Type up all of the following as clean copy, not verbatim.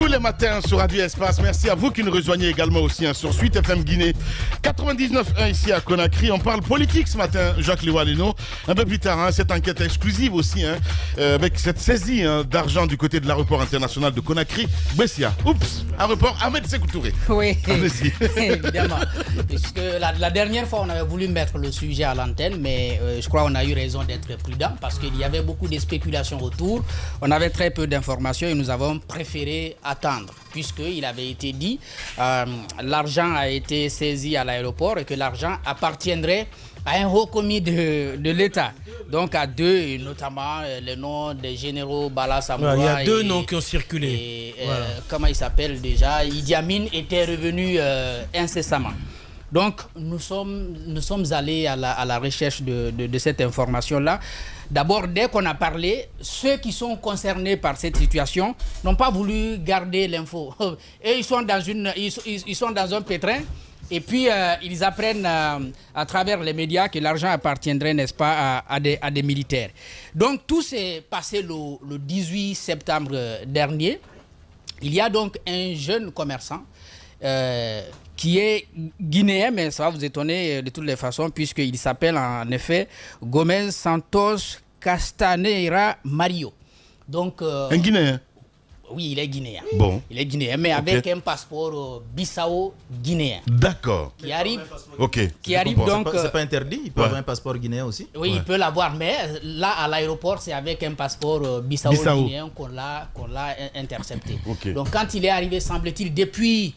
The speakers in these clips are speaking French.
Tous les matins sur Radio Espace. Merci à vous qui nous rejoignez également aussi sur Suite FM Guinée 99.1 ici à Conakry. On parle politique ce matin, Jacques Liwaleno. Un peu plus tard, cette enquête exclusive aussi, avec cette saisie d'argent du côté de l'aéroport international de Conakry. Bessia, oups, aéroport Ahmed Sékou Touré. Oui, évidemment. Puisque la dernière fois, on avait voulu mettre le sujet à l'antenne, mais je crois qu'on a eu raison d'être prudent parce qu'il y avait beaucoup de spéculations autour. On avait très peu d'informations et nous avons préféré attendre, puisqu'il avait été dit l'argent a été saisi à l'aéroport et que l'argent appartiendrait à un haut commis de l'État. Donc à deux, et notamment le nom des généraux Bala Samoura. Il y a deux noms qui ont circulé. Et, comment il s'appelle déjà, Idi Amin était revenu incessamment. Donc nous sommes allés à la recherche de cette information-là. D'abord, dès qu'on a parlé, ceux qui sont concernés par cette situation n'ont pas voulu garder l'info. Et ils sont dans un pétrin. Et puis, ils apprennent à travers les médias que l'argent appartiendrait, n'est-ce pas, à des militaires. Donc, tout s'est passé le 18 septembre dernier. Il y a donc un jeune commerçant qui est guinéen, mais ça va vous étonner de toutes les façons, puisqu'il s'appelle en effet Gomez Santos Castaneira Mario. Donc, un Guinéen? Oui, il est guinéen. Bon. Il est guinéen, mais avec un passeport bissau-guinéen. D'accord. Qui arrive, qui arrive donc... C'est pas interdit? Il peut avoir un passeport guinéen aussi? Oui, il peut l'avoir, mais là, à l'aéroport, c'est avec un passeport bissau-guinéen qu'on l'a intercepté. Donc, quand il est arrivé, semble-t-il, depuis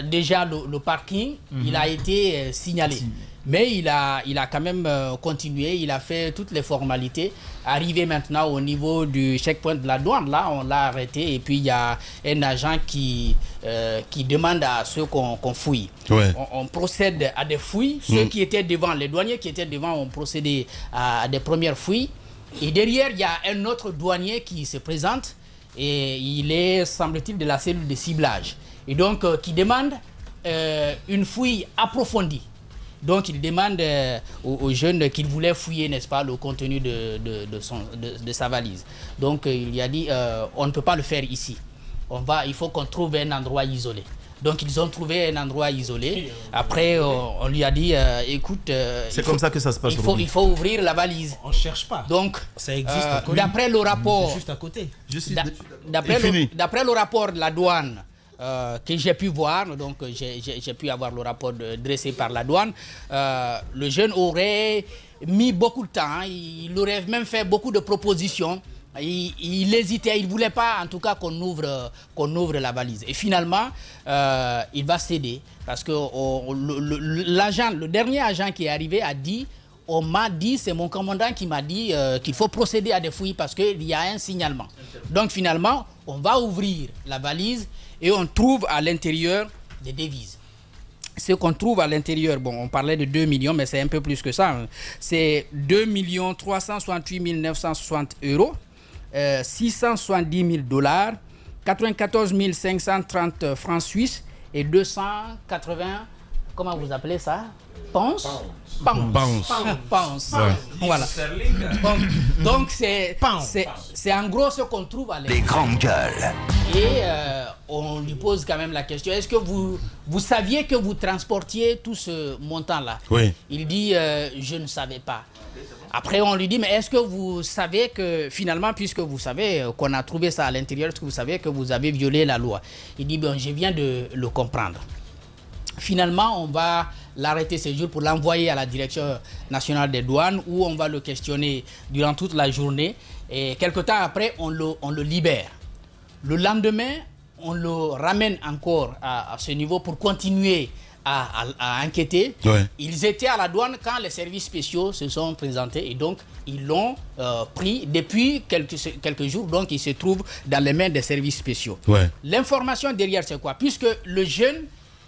déjà le parking, il a été signalé. Mais il a quand même continué, il a fait toutes les formalités. Arrivé maintenant au niveau du checkpoint de la douane, là, on l'a arrêté. Et puis, il y a un agent qui demande à ceux qu'on fouille. Ouais. On procède à des fouilles. Ceux qui étaient devant, les douaniers qui étaient devant, ont procédé à des premières fouilles. Et derrière, il y a un autre douanier qui se présente. Et il est, semble-t-il, de la cellule de ciblage. Et donc, qui demande une fouille approfondie. Donc, il demande aux jeunes qu'il voulait fouiller, n'est-ce pas, le contenu de sa valise. Donc, il a dit, on ne peut pas le faire ici. Il faut qu'on trouve un endroit isolé. Donc, ils ont trouvé un endroit isolé. Après, on lui a dit, écoute... c'est comme ça que ça se passe. Il faut ouvrir la valise. On ne cherche pas. Donc, ça existe. D'après le rapport... juste à côté. D'après le rapport de la douane, que j'ai pu voir, donc j'ai pu avoir le rapport dressé par la douane, le jeune aurait mis beaucoup de temps, il aurait même fait beaucoup de propositions, il hésitait, il ne voulait pas en tout cas qu'on ouvre la valise. Et finalement, il va céder parce que le dernier agent qui est arrivé a dit, on m'a dit, c'est mon commandant qui m'a dit qu'il faut procéder à des fouilles parce qu'il y a un signalement. Donc finalement, on va ouvrir la valise et on trouve à l'intérieur des devises. Ce qu'on trouve à l'intérieur, bon, on parlait de 2 millions, mais c'est un peu plus que ça. C'est 2 368 960 euros, 670 000 $, 94 530 francs suisses et 280, comment vous appelez ça? Pounds. Voilà. Donc c'est en gros ce qu'on trouve à l'intérieur. Des grandes gueules. Et on lui pose quand même la question, est-ce que vous saviez que vous transportiez tout ce montant-là? Oui. Il dit, je ne savais pas. Après, on lui dit, mais est-ce que vous savez que finalement, puisque vous savez qu'on a trouvé ça à l'intérieur, est-ce que vous savez que vous avez violé la loi? Il dit, bon, je viens de le comprendre. Finalement, on va l'arrêter ce jour pour l'envoyer à la direction nationale des douanes où on va le questionner durant toute la journée. Et quelque temps après, on le libère. Le lendemain, on le ramène encore à ce niveau pour continuer à enquêter. Ouais. Ils étaient à la douane quand les services spéciaux se sont présentés et donc ils l'ont pris depuis quelques jours. Donc il se trouve dans les mains des services spéciaux. Ouais. L'information derrière, c'est quoi? Puisque le jeune,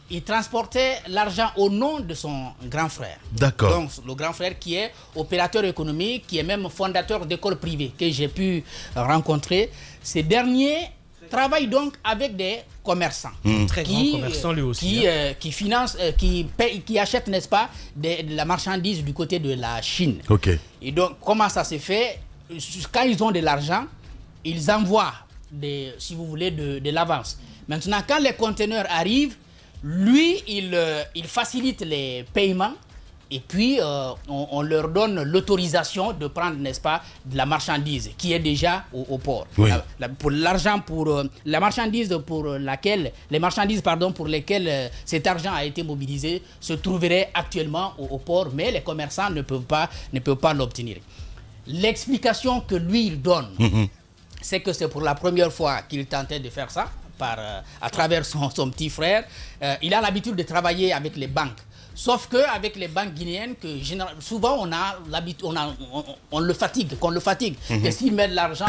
il transportait l'argent au nom de son grand frère. D'accord. Donc, le grand frère qui est opérateur économique, qui est même fondateur d'écoles privées que j'ai pu rencontrer. Ces derniers travaillent donc avec des commerçants. Très grand commerçant lui aussi. Qui financent, qui achètent, n'est-ce pas, de la marchandise du côté de la Chine. Ok. Et donc, comment ça se fait? Quand ils ont de l'argent, ils envoient si vous voulez, de l'avance. Maintenant, quand les conteneurs arrivent, lui, il facilite les paiements et puis on leur donne l'autorisation de prendre, n'est-ce pas, de la marchandise qui est déjà au port. Oui. Pour l'argent, la marchandise les marchandises pour lesquelles cet argent a été mobilisé se trouveraient actuellement au port, mais les commerçants ne peuvent pas l'obtenir. L'explication que lui il donne, c'est que c'est pour la première fois qu'il tentait de faire ça, à travers son petit frère. Il a l'habitude de travailler avec les banques. Sauf qu'avec les banques guinéennes, souvent on le fatigue, que s'il met de l'argent,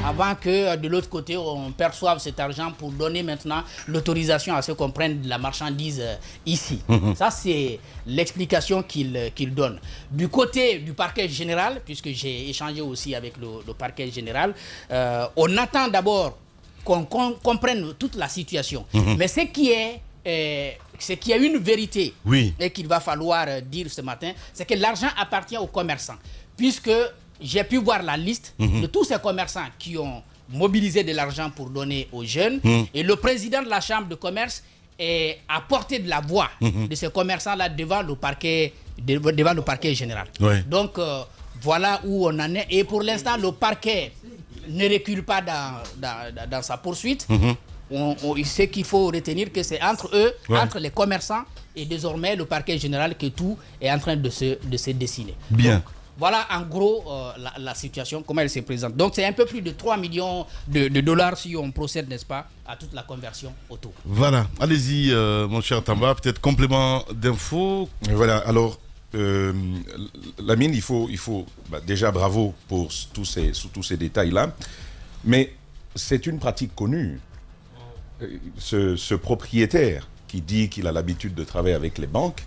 avant que de l'autre côté on perçoive cet argent pour donner maintenant l'autorisation à ce qu'on prenne de la marchandise ici. Ça c'est l'explication qu'il donne. Du côté du parquet général, puisque j'ai échangé aussi avec le parquet général, on attend d'abord qu'on comprenne toute la situation. Mais ce qui est une vérité et qu'il va falloir dire ce matin, c'est que l'argent appartient aux commerçants. Puisque j'ai pu voir la liste de tous ces commerçants qui ont mobilisé de l'argent pour donner aux jeunes. Et le président de la Chambre de commerce a porté de la voix de ces commerçants-là devant le parquet général. Donc, voilà où on en est. Et pour l'instant, le parquet ne recule pas dans sa poursuite. Ce qu'il faut retenir, que c'est entre eux, entre les commerçants et désormais le parquet général, que tout est en train de se dessiner. Bien. Donc, voilà en gros la situation, comment elle se présente. Donc c'est un peu plus de 3 millions de dollars si on procède, n'est-ce pas, à toute la conversion autour. Voilà, allez-y mon cher Tamba, peut-être complément d'infos. Voilà, alors Lamine, il faut déjà bravo pour tous ces détails-là, mais c'est une pratique connue. Ce propriétaire qui dit qu'il a l'habitude de travailler avec les banques,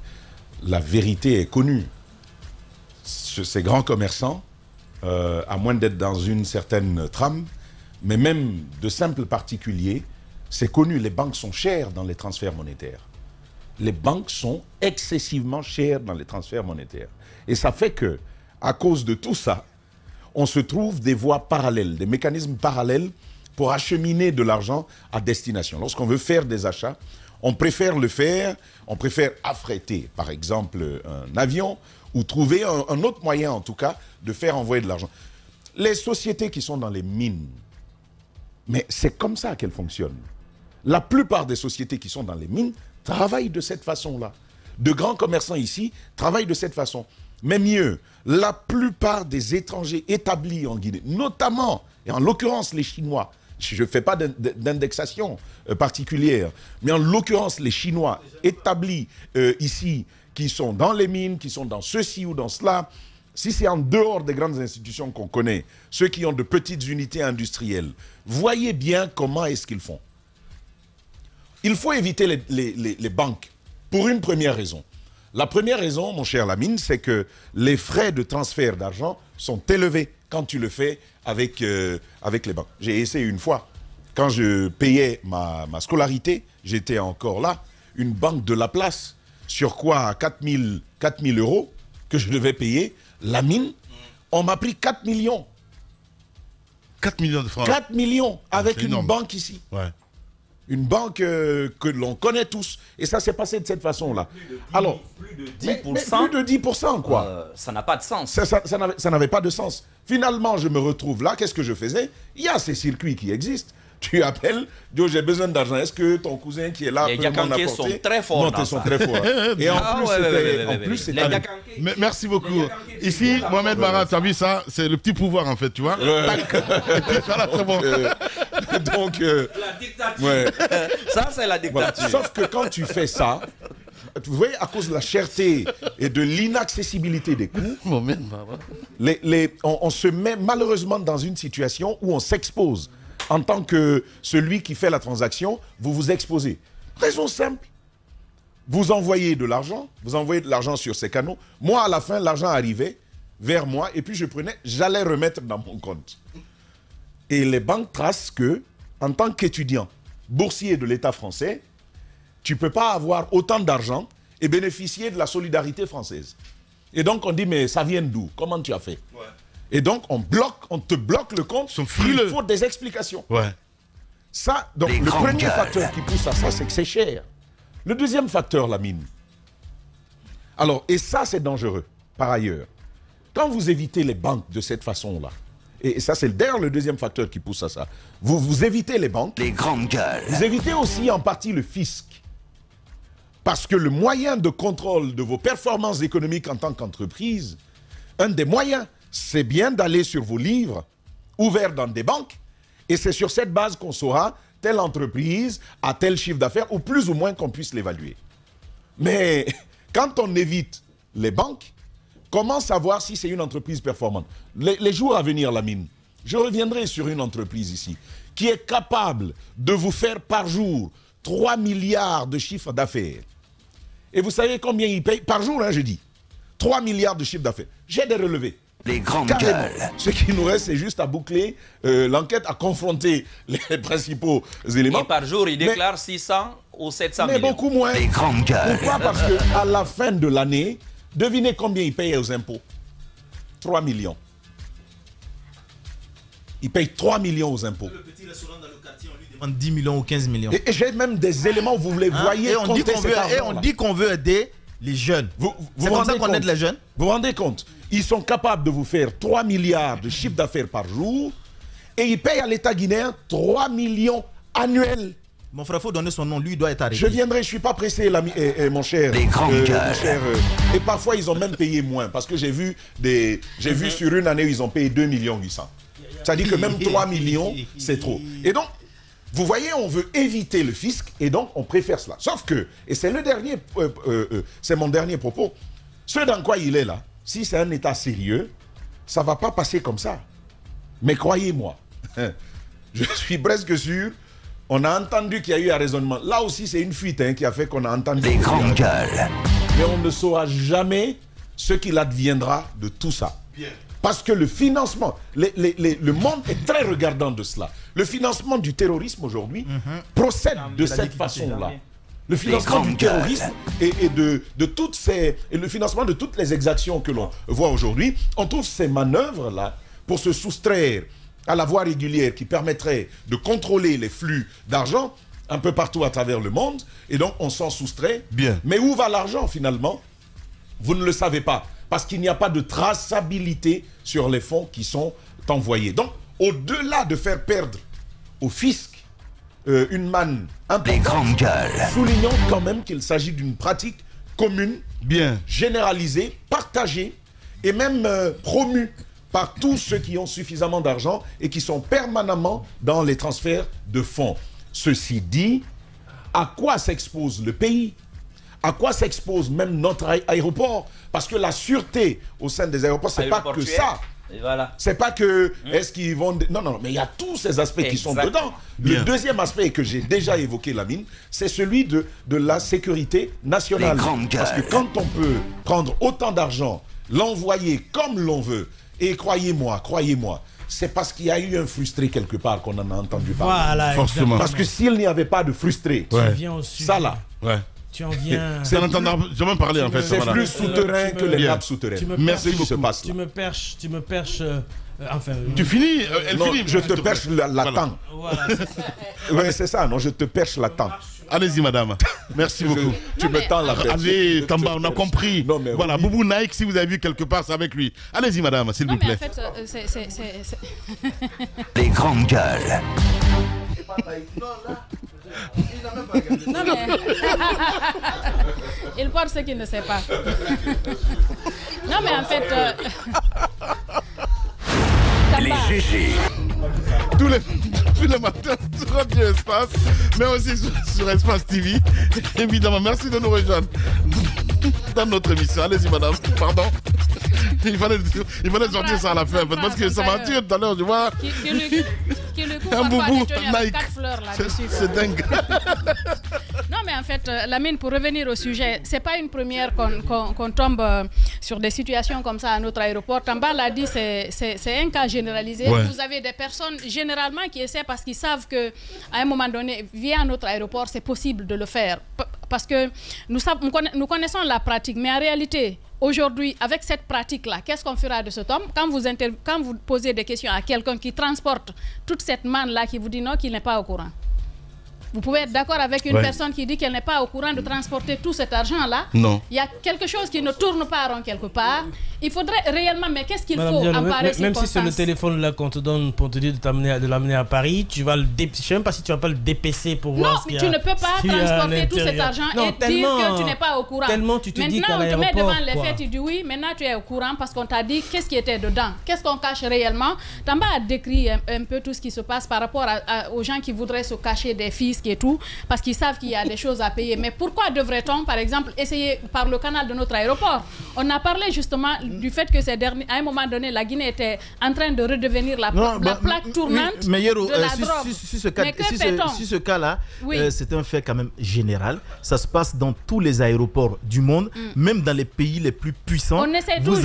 la vérité est connue. Ces grands commerçants, à moins d'être dans une certaine trame, mais même de simples particuliers, c'est connu, les banques sont chères dans les transferts monétaires. Les banques sont excessivement chères dans les transferts monétaires. Et ça fait que, à cause de tout ça, on se trouve des voies parallèles, des mécanismes parallèles pour acheminer de l'argent à destination. Lorsqu'on veut faire des achats, on préfère affréter, par exemple, un avion ou trouver un autre moyen, en tout cas, de faire envoyer de l'argent. Les sociétés qui sont dans les mines, mais c'est comme ça qu'elles fonctionnent. La plupart des sociétés qui sont dans les mines travaillent de cette façon-là. De grands commerçants ici travaillent de cette façon. Mais mieux, la plupart des étrangers établis en Guinée, notamment, et en l'occurrence les Chinois, je ne fais pas d'indexation particulière, mais en l'occurrence les Chinois établis ici, qui sont dans les mines, qui sont dans ceci ou dans cela, si c'est en dehors des grandes institutions qu'on connaît, ceux qui ont de petites unités industrielles, voyez bien comment est-ce qu'ils font. Il faut éviter les banques pour une première raison. La première raison, mon cher Lamine, c'est que les frais de transfert d'argent sont élevés quand tu le fais avec les banques. J'ai essayé une fois, quand je payais ma scolarité, j'étais encore là, une banque de la place, sur quoi 4 000 € que je devais payer, Lamine, on m'a pris 4 millions. 4 millions de francs. 4 millions avec une banque ici. Ouais. Une banque que l'on connaît tous. Et ça s'est passé de cette façon-là. Alors, plus de 10%. Plus de 10%, quoi. Ça n'a pas de sens. Ça n'avait pas de sens. Finalement, je me retrouve là. Qu'est-ce que je faisais? Il y a ces circuits qui existent. Tu appelles, Joe, j'ai besoin d'argent. Est-ce que ton cousin qui est là peut m'en apporter? Les sont très forts. Non, ils sont très forts. Et en plus, c'était... Merci beaucoup. Ici, Mohamed Marat, tu as vu ça? C'est le petit pouvoir, en fait, tu vois. Voilà, c'est bon. Donc... la dictature. Ouais. Ça, c'est la dictature. Voilà. Sauf que quand tu fais ça, vous voyez, à cause de la cherté et de l'inaccessibilité des coûts, on se met malheureusement dans une situation où on s'expose. En tant que celui qui fait la transaction, vous vous exposez. Raison simple. Vous envoyez de l'argent sur ces canaux. Moi, à la fin, l'argent arrivait vers moi et puis j'allais remettre dans mon compte. Et les banques tracent que, en tant qu'étudiant, boursier de l'État français, tu ne peux pas avoir autant d'argent et bénéficier de la solidarité française. Et donc, on dit, mais ça vient d'où? Comment tu as fait? Et donc, on te bloque le compte. Il faut des explications. Ouais. Ça, donc, le premier facteur qui pousse à ça, c'est que c'est cher. Le deuxième facteur, la mine. Alors, et ça, c'est dangereux, par ailleurs. Quand vous évitez les banques de cette façon-là, et ça, c'est d'ailleurs le deuxième facteur qui pousse à ça, vous évitez les banques. Les grandes gueules. Vous évitez aussi en partie le fisc. Parce que le moyen de contrôle de vos performances économiques en tant qu'entreprise, un des moyens, c'est bien d'aller sur vos livres ouverts dans des banques, et c'est sur cette base qu'on saura telle entreprise a tel chiffre d'affaires, ou plus ou moins qu'on puisse l'évaluer. Mais quand on évite les banques, comment savoir si c'est une entreprise performante? Les jours à venir, Lamine, je reviendrai sur une entreprise ici qui est capable de vous faire par jour 3 milliards de chiffre d'affaires. Et vous savez combien ils payent par jour, hein, je dis 3 milliards de chiffre d'affaires. J'ai des relevés. Les grandes Carrément. gueules. Ce qui nous reste, c'est juste à boucler l'enquête, à confronter les principaux éléments. Et par jour, il déclare 600 ou 700 mais millions. beaucoup moins. Les grandes gueules. Pourquoi? Parce qu'à la fin de l'année, devinez combien ils payent aux impôts? 3 millions. Ils payent 3 millions aux impôts. Le petit restaurant dans le quartier, on lui demande 10 millions ou 15 millions. Et j'ai même des éléments, vous les voyez. Et on dit qu'on veut aider les jeunes. C'est comme ça qu'on aide les jeunes. Vous vous rendez compte? Ils sont capables de vous faire 3 milliards de chiffre d'affaires par jour et ils payent à l'État guinéen 3 millions annuels. Mon frère, il faut donner son nom, lui, il doit être arrêté. Je viendrai, je ne suis pas pressé, mon cher. Les grandes gueules. Et parfois, ils ont même payé moins. Parce que j'ai vu sur une année, ils ont payé 2 millions 800. C'est-à-dire que même 3 millions, c'est trop. Et donc, vous voyez, on veut éviter le fisc et donc on préfère cela. Sauf que, et c'est le dernier, c'est mon dernier propos, ce dans quoi il est là, si c'est un État sérieux, ça ne va pas passer comme ça. Mais croyez-moi, je suis presque sûr, on a entendu qu'il y a eu un raisonnement. Là aussi, c'est une fuite qui a fait qu'on a entendu. Les grandes gueules. Mais on ne saura jamais ce qu'il adviendra de tout ça. Bien. Parce que le financement, le monde est très regardant de cela. Le financement du terrorisme aujourd'hui procède de cette façon-là. Le financement du terrorisme et de toutes ces, et le financement de toutes les exactions que l'on voit aujourd'hui, on trouve ces manœuvres-là pour se soustraire à la voie régulière qui permettrait de contrôler les flux d'argent un peu partout à travers le monde. Et donc, on s'en soustrait. Bien. Mais où va l'argent, finalement? Vous ne le savez pas. Parce qu'il n'y a pas de traçabilité sur les fonds qui sont envoyés. Donc, au-delà de faire perdre au fisc une manne importante, soulignons quand même qu'il s'agit d'une pratique commune, bien généralisée, partagée et même promue par tous ceux qui ont suffisamment d'argent et qui sont permanemment dans les transferts de fonds. Ceci dit, à quoi s'expose le pays? À quoi s'expose même notre aéroport? Parce que la sûreté au sein des aéroports, c'est pas que ça. Voilà. C'est pas que est-ce qu'ils vont... Non, non, mais il y a tous ces aspects qui sont dedans. Bien. Le deuxième aspect que j'ai déjà évoqué, Lamine, c'est celui de la sécurité nationale. Parce que quand on peut prendre autant d'argent, l'envoyer comme l'on veut, et croyez-moi, c'est parce qu'il y a eu un frustré quelque part qu'on en a entendu parler. Voilà, forcément. Parce que s'il n'y avait pas de frustré, ça là, tu en viens... C'est en entendant jamais parler en fait. C'est voilà. plus souterrain que les nappes souterraines. Merci beaucoup. Se passe, tu me perches... enfin... Tu finis non, finit. je te perche la temps. Voilà, c'est ça. Oui, c'est ça, non, je te perche la temps. Allez-y, madame. Merci beaucoup. Tu me tends la perche. Allez, Tamba, on a compris. Non, mais voilà, oui. Boubou Nike, si vous avez vu quelque part, c'est avec lui. Allez-y, madame, s'il vous plaît. En fait, c'est... Les grandes gueules. Non, mais... Il porte ce qu'il ne sait pas. Non, mais en fait... Les GG. Tous les matins sur Radio Espace, mais aussi sur Espace TV. Évidemment, merci de nous rejoindre dans notre émission. Allez-y, madame. Pardon. Il fallait sortir ça à la fin, parce que ça m'a tué tout à l'heure, tu vois. Un boubou, Nike. C'est dingue. Non, mais en fait, Lamine, pour revenir au sujet, c'est pas une première qu'on tombe sur des situations comme ça à notre aéroport. Tamba l'a dit, c'est un cas généralisé. Ouais. Vous avez des personnes généralement qui essaient parce qu'ils savent qu'à un moment donné, via notre aéroport, c'est possible de le faire. parce que nous connaissons la pratique, mais en réalité, aujourd'hui, avec cette pratique-là, qu'est-ce qu'on fera de cet homme? Quand vous posez des questions à quelqu'un qui transporte toute cette manne-là, qui vous dit non, qu'il n'est pas au courant. Vous pouvez être d'accord avec une personne qui dit qu'elle n'est pas au courant de transporter tout cet argent-là. Non. Il y a quelque chose qui ne tourne pas rond quelque part. Il faudrait réellement, mais qu'est-ce qu'il faut en pareille circonstance? Même si c'est le téléphone là qu'on te donne pour te dire de l'amener à Paris, tu vas le je ne sais même pas si tu vas pas le dépecer pour voir ce qu'il y a. Non, mais tu ne peux pas transporter tout cet argent et dire que tu n'es pas au courant. Tellement tu te dis qu'à l'aéroport... Maintenant, on te met devant les faits, tu dis oui, maintenant tu es au courant parce qu'on t'a dit qu'est-ce qui était dedans. Qu'est-ce qu'on cache réellement? Tamba a décrit un peu tout ce qui se passe par rapport aux gens qui voudraient se cacher des fiscs et tout, parce qu'ils savent qu'il y a des choses à payer. Mais pourquoi devrait-on, par exemple, essayer par le canal de notre aéroport? On a parlé justement du fait que à un moment donné, la Guinée était en train de redevenir la plaque tournante mais Yero, de la drogue. Si ce cas-là, c'est un fait quand même général. Ça se passe dans tous les aéroports du monde, même dans les pays les plus puissants. On essaie vous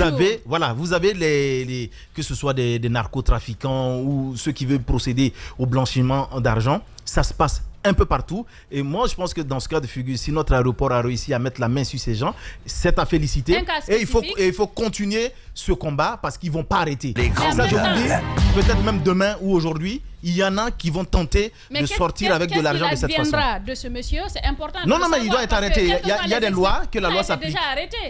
avez que ce soit des narcotrafiquants ou ceux qui veulent procéder au blanchiment d'argent. Ça se passe un peu partout. Et moi, je pense que dans ce cas de figure, si notre aéroport a réussi à mettre la main sur ces gens, c'est à féliciter. Et il faut continuer ce combat parce qu'ils ne vont pas arrêter. Ça, je vous dis, peut-être même demain ou aujourd'hui, il y en a qui vont tenter de sortir avec de l'argent de cette façon. Mais de ce monsieur, c'est important. Non, mais il doit être arrêté. Il y a des lois, que la loi s'applique.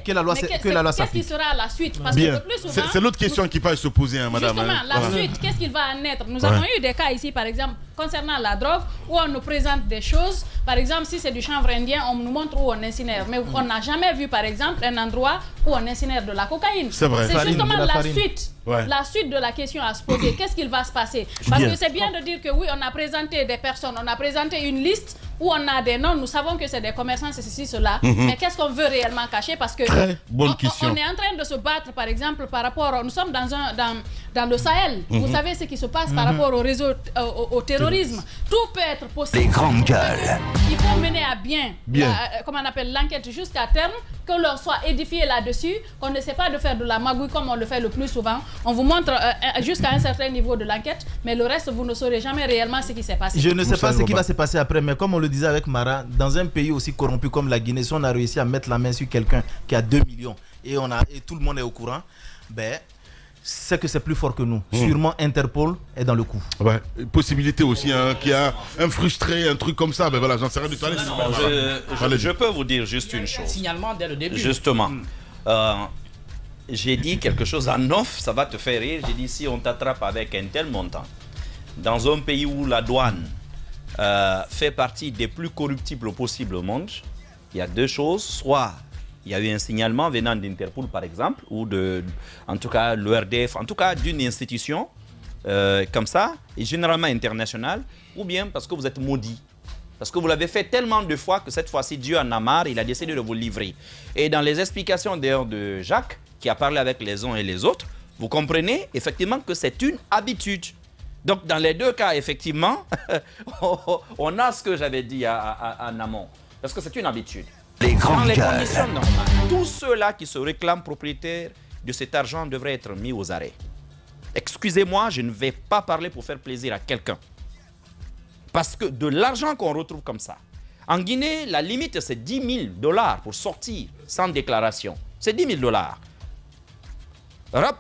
Que la loi s'applique. Qu'est-ce qui sera la suite? Parce que le plus souvent... C'est l'autre question qui peut se poser, madame. Justement, la suite, qu'est-ce qu'il va en être? Nous avons eu des cas ici, par exemple, concernant la drogue, où on nous présente des choses. Par exemple, si c'est du chanvre indien, on nous montre où on incinère. Mais on n'a jamais vu, par exemple, un endroit où on incinère de la cocaïne. C'est vrai. C'est justement la suite. La suite de la question à se poser. Qu'est-ce qu'il va se passer? Parce que c'est bien de dire que oui, on a présenté des personnes, on a présenté une liste où on a des noms, nous savons que c'est des commerçants, c'est ceci, cela. Mais qu'est-ce qu'on veut réellement cacher? Parce que bonne question. On est en train de se battre, par exemple, par rapport... Nous sommes dans le Sahel. Vous savez ce qui se passe par rapport au réseau, au terrorisme. Tout peut être possible. Les grandes gueules. Il faut mener à bien. Comment on appelle, l'enquête jusqu'à terme, que l'on soit édifié là-dessus, qu'on n'essaie pas de faire de la magouille comme on le fait le plus souvent. On vous montre jusqu'à un certain niveau de l'enquête, mais le reste, vous ne saurez jamais réellement ce qui s'est passé. Je ne sais pas ce qui va se passer après, mais comme on le disait avec Mara, dans un pays aussi corrompu comme la Guinée, si on a réussi à mettre la main sur quelqu'un qui a 2 millions et tout le monde est au courant, c'est que c'est plus fort que nous. Sûrement Interpol est dans le coup. Possibilité aussi qu'il y a un frustré, un truc comme ça. Voilà, j'en sais rien du tout. Je peux vous dire juste une chose. Signalement dès le début. Justement. J'ai dit quelque chose en off, ça va te faire rire. J'ai dit si on t'attrape avec un tel montant, dans un pays où la douane fait partie des plus corruptibles possibles au monde, il y a deux choses. Soit il y a eu un signalement venant d'Interpol, par exemple, ou en tout cas l'ERDF, en tout cas d'une institution comme ça, et généralement internationale, ou bien parce que vous êtes maudit. Parce que vous l'avez fait tellement de fois que cette fois-ci, Dieu en a marre, il a décidé de vous livrer. Et dans les explications d'ailleurs de Jacques, qui a parlé avec les uns et les autres, vous comprenez effectivement que c'est une habitude. Donc dans les deux cas, effectivement, on a ce que j'avais dit en amont. Parce que c'est une habitude. Dans les conditions normales, tous ceux-là qui se réclament propriétaires de cet argent devraient être mis aux arrêts. Excusez-moi, je ne vais pas parler pour faire plaisir à quelqu'un. Parce que de l'argent qu'on retrouve comme ça, en Guinée, la limite c'est 10 000 $ pour sortir sans déclaration. C'est 10 000 $.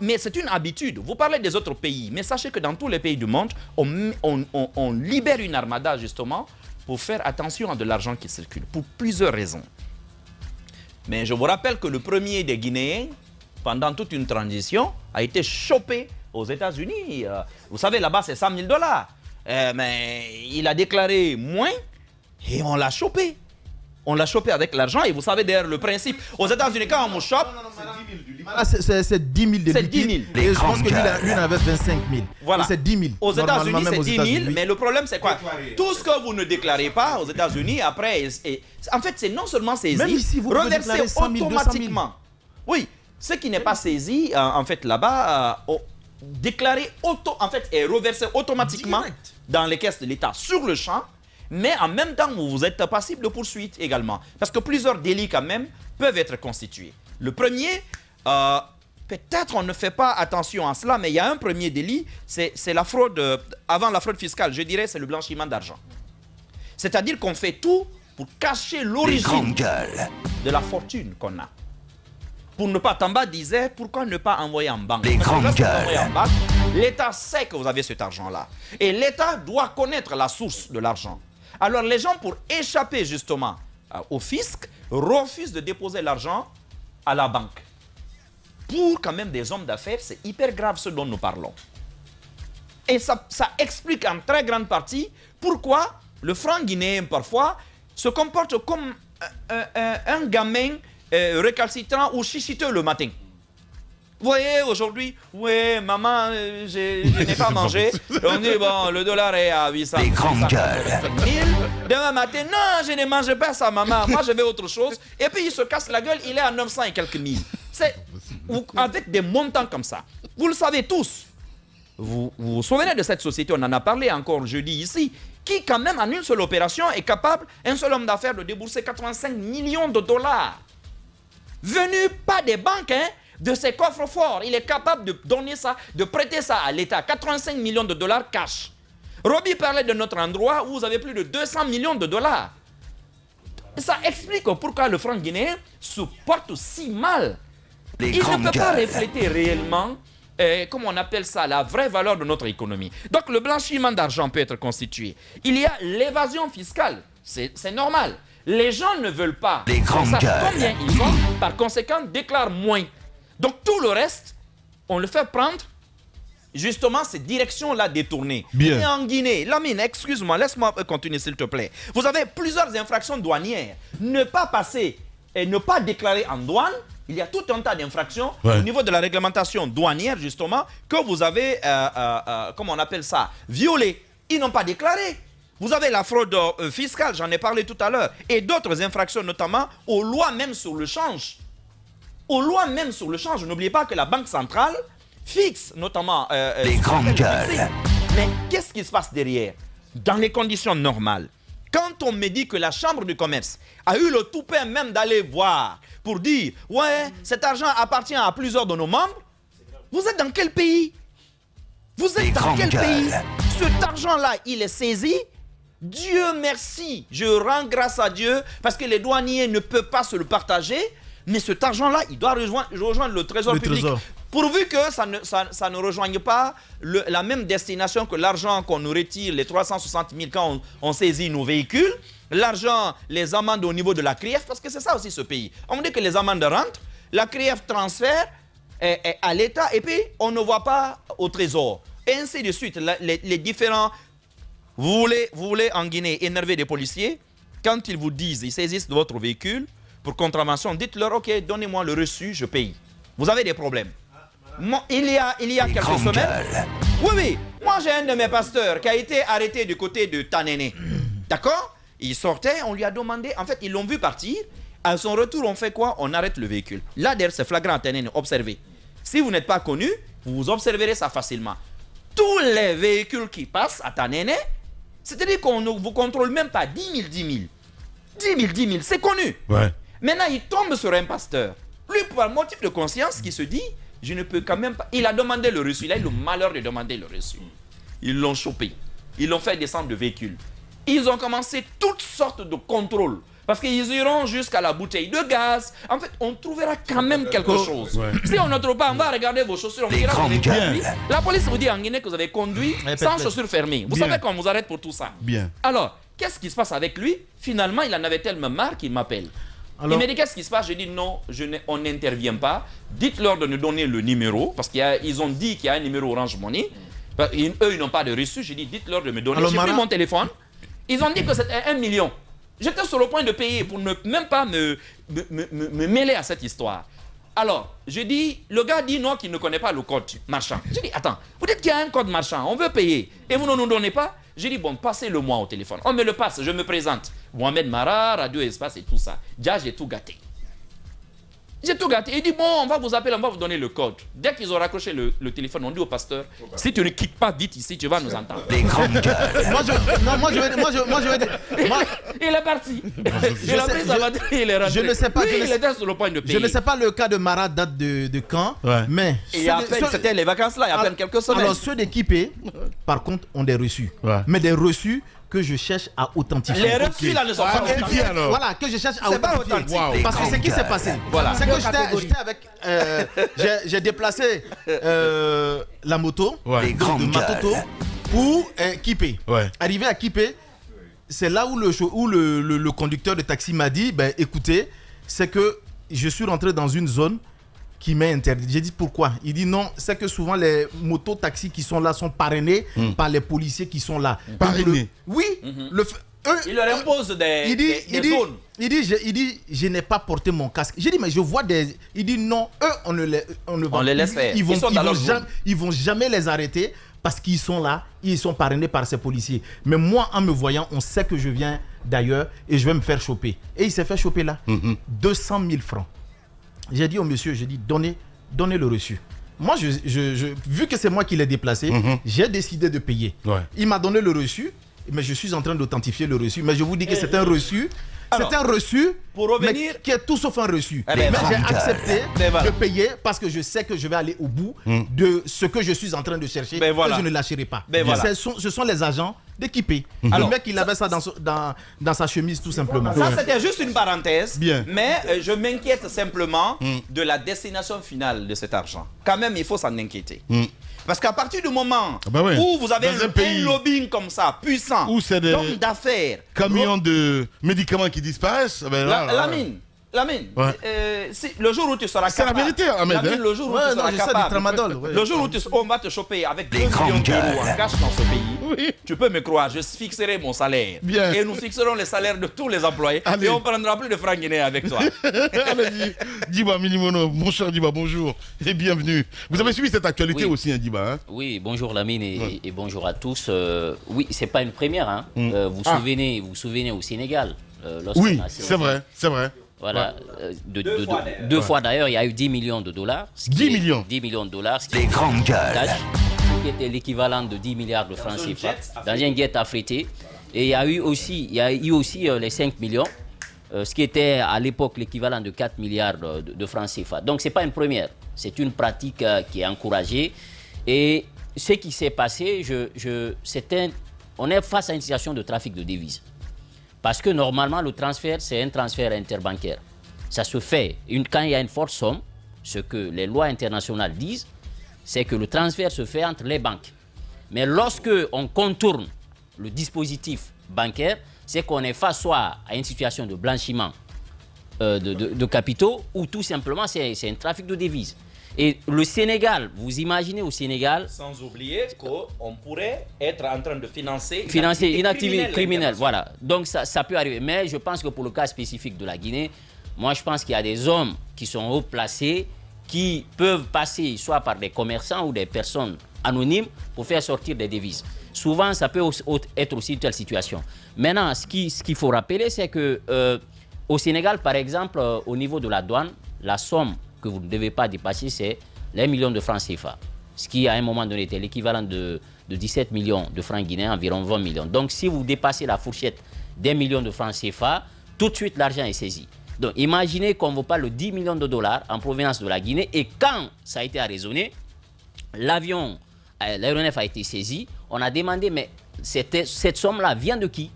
Mais c'est une habitude. Vous parlez des autres pays, mais sachez que dans tous les pays du monde, on libère une armada justement pour faire attention à de l'argent qui circule, pour plusieurs raisons. Mais je vous rappelle que le premier des Guinéens, pendant toute une transition, a été chopé aux États-Unis. Vous savez, là-bas, c'est 100 000 $. Mais il a déclaré moins et on l'a chopé. On l'a chopé avec l'argent et vous savez d'ailleurs le principe. Aux États-Unis, quand on me chope, c'est 10 000 de liquide. Et je pense que lui en avait 25 000. Voilà. C'est 10 000. Aux États-Unis, c'est 10 000. Mais le problème, c'est quoi? Tout ce que vous ne déclarez pas aux États-Unis, après, en fait, c'est non seulement saisi, même ici, vous reversé 100 000, automatiquement. Oui, ce qui n'est pas saisi, en fait, là-bas, déclaré en fait, est reversé automatiquement dans les caisses de l'État sur le champ. Mais en même temps, vous êtes passible de poursuite également. Parce que plusieurs délits quand même peuvent être constitués. Le premier, peut-être on ne fait pas attention à cela, mais il y a un premier délit, c'est la fraude, avant la fraude fiscale, je dirais c'est le blanchiment d'argent. C'est-à-dire qu'on fait tout pour cacher l'origine de la fortune qu'on a. Pour ne pas, Tamba disait, pourquoi ne pas envoyer en banque? L'État sait que vous avez cet argent-là. Et l'État doit connaître la source de l'argent. Alors les gens, pour échapper justement au fisc, refusent de déposer l'argent à la banque. Pour quand même des hommes d'affaires, c'est hyper grave ce dont nous parlons. Et ça explique en très grande partie pourquoi le franc guinéen parfois se comporte comme un gamin récalcitrant ou chichiteux le matin. Vous voyez, aujourd'hui, oui, maman, je n'ai pas mangé. On dit, bon, le dollar est à 800 000. Demain matin, non, je ne mange pas ça, maman. Moi, je veux autre chose. Et puis, il se casse la gueule, il est à 900 et quelques mille. C'est avec des montants comme ça. Vous le savez tous. Vous vous souvenez de cette société, on en a parlé encore jeudi ici, qui quand même, en une seule opération, est capable, un seul homme d'affaires, de débourser 85 millions de dollars. Venu pas des banques, hein, de ses coffres forts. Il est capable de donner ça, de prêter ça à l'État. 85 millions de dollars cash. Robbie parlait de notre endroit où vous avez plus de 200 millions de dollars. Ça explique pourquoi le franc guinéen se porte si mal. Il ne peut pas refléter réellement, comment on appelle ça, la vraie valeur de notre économie. Donc le blanchiment d'argent peut être constitué. Il y a l'évasion fiscale. C'est normal. Les gens ne veulent pas. Combien ils ont, par conséquent, déclarent moins. Donc tout le reste, on le fait prendre justement cette direction-là détournée. Bien. Et en Guinée, Lamine, excuse-moi, laisse-moi continuer s'il te plaît. Vous avez plusieurs infractions douanières. Ne pas passer et ne pas déclarer en douane, il y a tout un tas d'infractions au niveau de la réglementation douanière justement que vous avez, comment on appelle ça, violées. Ils n'ont pas déclaré. Vous avez la fraude fiscale, j'en ai parlé tout à l'heure, et d'autres infractions notamment aux lois même sur le change. Aux lois même sur le change. N'oubliez pas que la Banque centrale fixe notamment... les grandes gueules. Mais qu'est-ce qui se passe derrière? Dans les conditions normales, quand on me dit que la Chambre du commerce a eu le toupet même d'aller voir pour dire « Ouais, cet argent appartient à plusieurs de nos membres », vous êtes dans quel pays? Vous êtes dans quel pays? Cet argent-là, il est saisi. Dieu merci, je rends grâce à Dieu parce que les douaniers ne peuvent pas se le partager. Mais cet argent-là, il doit rejoindre le trésor public. Pourvu que ça ne rejoigne pas la même destination que l'argent qu'on nous retire, les 360 000 quand on saisit nos véhicules, l'argent, les amendes au niveau de la CRIEF, parce que c'est ça aussi ce pays. On me dit que les amendes rentrent, la CRIEF transfère à l'État et puis on ne voit pas au trésor. Et ainsi de suite, les différents... Vous voulez en Guinée énerver des policiers, quand ils vous disent, ils saisissent votre véhicule, pour contravention, dites-leur, ok, donnez-moi le reçu, je paye. Vous avez des problèmes. Moi, il y a quelques semaines, oui, moi j'ai un de mes pasteurs qui a été arrêté du côté de Tanéné. D'accord? Il sortait, on lui a demandé, en fait, ils l'ont vu partir. À son retour, on fait quoi? On arrête le véhicule. Là, d'ailleurs, c'est flagrant à Tanéné, observez. Si vous n'êtes pas connu, vous observerez ça facilement. Tous les véhicules qui passent à Tanéné, c'est-à-dire qu'on ne vous contrôle même pas 10 000, 10 000, c'est connu. Ouais. Maintenant, il tombe sur un pasteur. Lui, par motif de conscience, qui se dit, je ne peux quand même pas... Il a demandé le reçu. Il a eu le malheur de demander le reçu. Ils l'ont chopé. Ils l'ont fait descendre de véhicule. Ils ont commencé toutes sortes de contrôles. Parce qu'ils iront jusqu'à la bouteille de gaz. En fait, on trouvera quand même quelque chose. Ouais. Si on ne trouve pas, on va regarder vos chaussures. On dira que vous avez conduit. La police vous dit en Guinée que vous avez conduit sans chaussures fermées. Vous savez qu'on vous arrête pour tout ça. Bien. Alors, qu'est-ce qui se passe avec lui? Finalement, il en avait tellement marre qu'il m'appelle. Alors, il m'a dit qu'est-ce qui se passe? J'ai dit non, on n'intervient pas. Dites-leur de nous donner le numéro. Parce qu'ils ont dit qu'il y a un numéro Orange Money. Eux, ils n'ont pas de reçu. J'ai dit dites-leur de me donner. J'ai pris mon téléphone. Ils ont dit que c'était 1 million. J'étais sur le point de payer pour ne même pas me mêler à cette histoire. Alors, je dis, le gars dit non, qu'il ne connaît pas le code marchand. Je dis, attends, vous dites qu'il y a un code marchand, on veut payer, et vous ne nous donnez pas? Je dis, bon, passez-le moi au téléphone. On me le passe, je me présente. Mohamed Mara, Radio Espace et tout ça. Déjà, j'ai tout gâté. J'ai tout gâté. Il dit, bon, on va vous appeler, on va vous donner le code. Dès qu'ils ont raccroché le téléphone, on dit au pasteur, si tu ne quittes pas vite ici, tu vas nous entendre. Il est parti. Il a pris sa batterie, il est rentré. Je ne sais pas. Oui, il était sur le point de payer. Je ne sais pas le cas de Marat date de quand, mais... C'était les vacances là, il y a à peine quelques semaines. Alors, ceux d'équipés, par contre, ont des reçus. Ouais. Mais des reçus que je cherche à authentifier. Les reçus là ne sont pas authentifiés. Voilà, que je cherche à authentifier. Wow. Parce que ce qui s'est passé, Voilà. c'est que j'étais avec... j'ai déplacé la moto de Matoto pour Kipé. Arrivé à Kipé, c'est là où le conducteur de taxi m'a dit, ben, écoutez, c'est que je suis rentré dans une zone qui m'est interdite. J'ai dit pourquoi? Il dit non, c'est que souvent les motos-taxis qui sont là sont parrainés par les policiers qui sont là. Parrainés? Oui. Il leur impose des zones. Il dit, je n'ai pas porté mon casque. J'ai dit, mais je vois des... Il dit, non, eux, on les laisse faire. Ils vont jamais les arrêter parce qu'ils sont là, ils sont parrainés par ces policiers. Mais moi, en me voyant, on sait que je viens d'ailleurs et je vais me faire choper. Et il s'est fait choper là. 200 000 francs. J'ai dit au monsieur, j'ai dit, donnez le reçu. Moi, vu que c'est moi qui l'ai déplacé, j'ai décidé de payer. Il m'a donné le reçu, mais je suis en train d'authentifier le reçu. Mais je vous dis que c'est un reçu. C'est un reçu pour revenir, mais qui est tout sauf un reçu. Mais j'ai accepté de payer parce que je sais que je vais aller au bout de ce que je suis en train de chercher. Et je ne lâcherai pas. Ce sont les agents d'équipés. Le mec, il avait ça dans sa chemise tout simplement. Ça, c'était juste une parenthèse. Mais je m'inquiète simplement de la destination finale de cet argent. Quand même, il faut s'en inquiéter. Parce qu'à partir du moment où vous avez un lobbying comme ça, puissant, d'hommes d'affaires, camions de médicaments qui disparaissent, Lamine, le jour où tu seras capable, c'est la vérité, Ahmed. Le jour où tu seras capable, le jour où on va te choper avec 2 millions d'euros en cash dans ce pays, tu peux me croire, je fixerai mon salaire. Et nous fixerons les salaires de tous les employés. Et on ne prendra plus de francs guinéens avec toi. Allez-y, Diba Minimono, mon cher Diba, bonjour et bienvenue. Vous avez suivi cette actualité aussi, hein, Diba, hein? Oui, bonjour Lamine et bonjour à tous. Oui, c'est pas une première. Hein. Vous vous souvenez au Sénégal. Oui, c'est vrai. Voilà, deux fois d'ailleurs, il y a eu 10 millions de dollars. 10 millions 10 millions de dollars, des grandes gueules. Qui était l'équivalent de 10 milliards de francs CFA dans un jet affrété. Et il y a eu aussi les 5 millions, ce qui était à l'époque l'équivalent de 4 milliards de francs CFA. Donc ce n'est pas une première, c'est une pratique qui est encouragée. Et ce qui s'est passé, on est face à une situation de trafic de devises. Parce que normalement, le transfert, c'est un transfert interbancaire. Ça se fait quand il y a une forte somme. Ce que les lois internationales disent, c'est que le transfert se fait entre les banques. Mais lorsque on contourne le dispositif bancaire, c'est qu'on est face soit à une situation de blanchiment de capitaux ou tout simplement, c'est un trafic de devises. Et le Sénégal, vous imaginez au Sénégal... Sans oublier qu'on pourrait être en train de financer une activité criminelle. Voilà. Donc ça peut arriver. Mais je pense que pour le cas spécifique de la Guinée, moi je pense qu'il y a des hommes qui sont haut placés, qui peuvent passer soit par des commerçants ou des personnes anonymes pour faire sortir des devises. Souvent, ça peut être aussi une telle situation. Maintenant, ce qu'il faut rappeler, c'est que au Sénégal, par exemple, au niveau de la douane, la somme que vous ne devez pas dépasser, c'est les millions de francs CFA. Ce qui, à un moment donné, était l'équivalent de 17 millions de francs guinéens, environ 20 millions. Donc, si vous dépassez la fourchette des millions de francs CFA, tout de suite, l'argent est saisi. Donc, imaginez qu'on vous parle de 10 millions de dollars en provenance de la Guinée. Et quand ça a été arraisonné, l'aéronef a été saisi. On a demandé, mais cette somme-là vient de qui?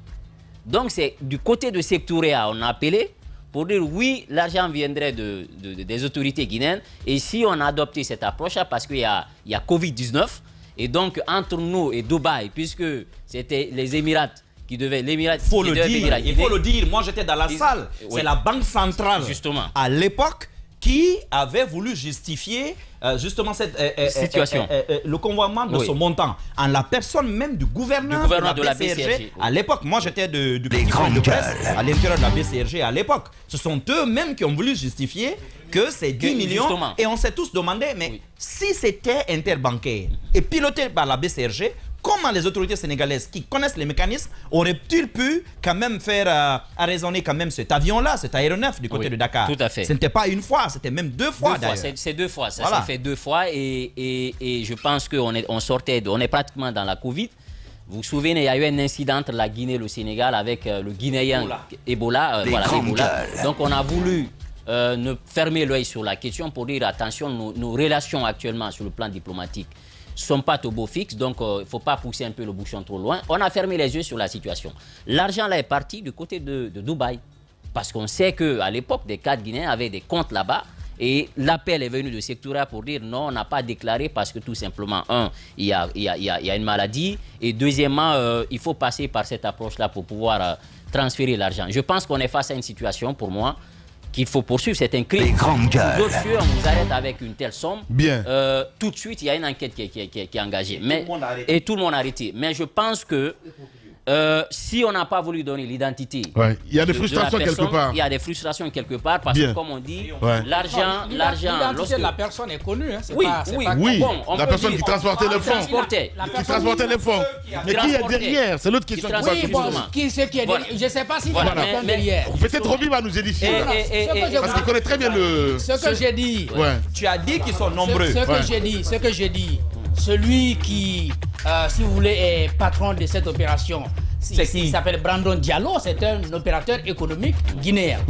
Donc, c'est du côté de Sectouréa, on a appelé pour dire oui, l'argent viendrait des autorités guinéennes. Et si on a adopté cette approche-là, parce qu'il y a Covid-19, et donc entre nous et Dubaï, puisque c'était les Émirats qui devaient... Il faut le dire, moi j'étais dans la salle. C'est la Banque centrale, justement, à l'époque, qui avait voulu justifier justement cette situation, le convoiement de ce montant, en la personne même du gouverneur de la BCRG. À l'époque, moi j'étais du petit point de presse à l'intérieur de la BCRG à l'époque. Ce sont eux-mêmes qui ont voulu justifier que c'est 10 millions. Justement. Et on s'est tous demandé, mais si c'était interbancaire et piloté par la BCRG, comment les autorités sénégalaises qui connaissent les mécanismes auraient-ils pu quand même faire arraisonner quand même cet avion-là, cet aéronef du côté de Dakar? Tout à fait. Ce n'était pas une fois, c'était même deux fois d'ailleurs. C'est 2 fois, ça s'est fait 2 fois et je pense qu'on est pratiquement dans la Covid. Vous vous souvenez, il y a eu un incident entre la Guinée et le Sénégal avec le Guinéen Ebola. Donc on a voulu ne fermer l'œil sur la question pour dire attention, nos relations actuellement sur le plan diplomatique sont pas turbo fixes, donc il ne faut pas pousser un peu le bouchon trop loin. On a fermé les yeux sur la situation. L'argent là est parti du côté de Dubaï. Parce qu'on sait qu'à l'époque, des cadres guinéens avaient des comptes là-bas. Et l'appel est venu de Sectura pour dire non, on n'a pas déclaré parce que tout simplement, il y a une maladie. Et deuxièmement, il faut passer par cette approche-là pour pouvoir transférer l'argent. Je pense qu'on est face à une situation, pour moi, qu'il faut poursuivre. C'est un crime. Les grandes gueules. D'autres fois, on nous arrête avec une telle somme. Bien. Tout de suite, il y a une enquête qui est engagée. Et tout le monde a arrêté. Mais je pense que si on n'a pas voulu donner l'identité, il y a des frustrations quelque part. Il y a des frustrations quelque part parce que, comme on dit, l'argent. L'identité de la personne est connue. Hein, oui, la personne qui transportait les fonds. Qui transportait les fonds. Mais qui est derrière? C'est l'autre question. Qui c'est qui est derrière? Je ne sais pas s'il y a quelqu'un derrière. Peut-être Roby va nous édifier. Parce qu'il connaît très bien le. Ce que j'ai dit. Tu as dit qu'ils sont nombreux. Ce que j'ai dit. Celui qui, si vous voulez, est patron de cette opération, il s'appelle Brandon Diallo, c'est un opérateur économique guinéen.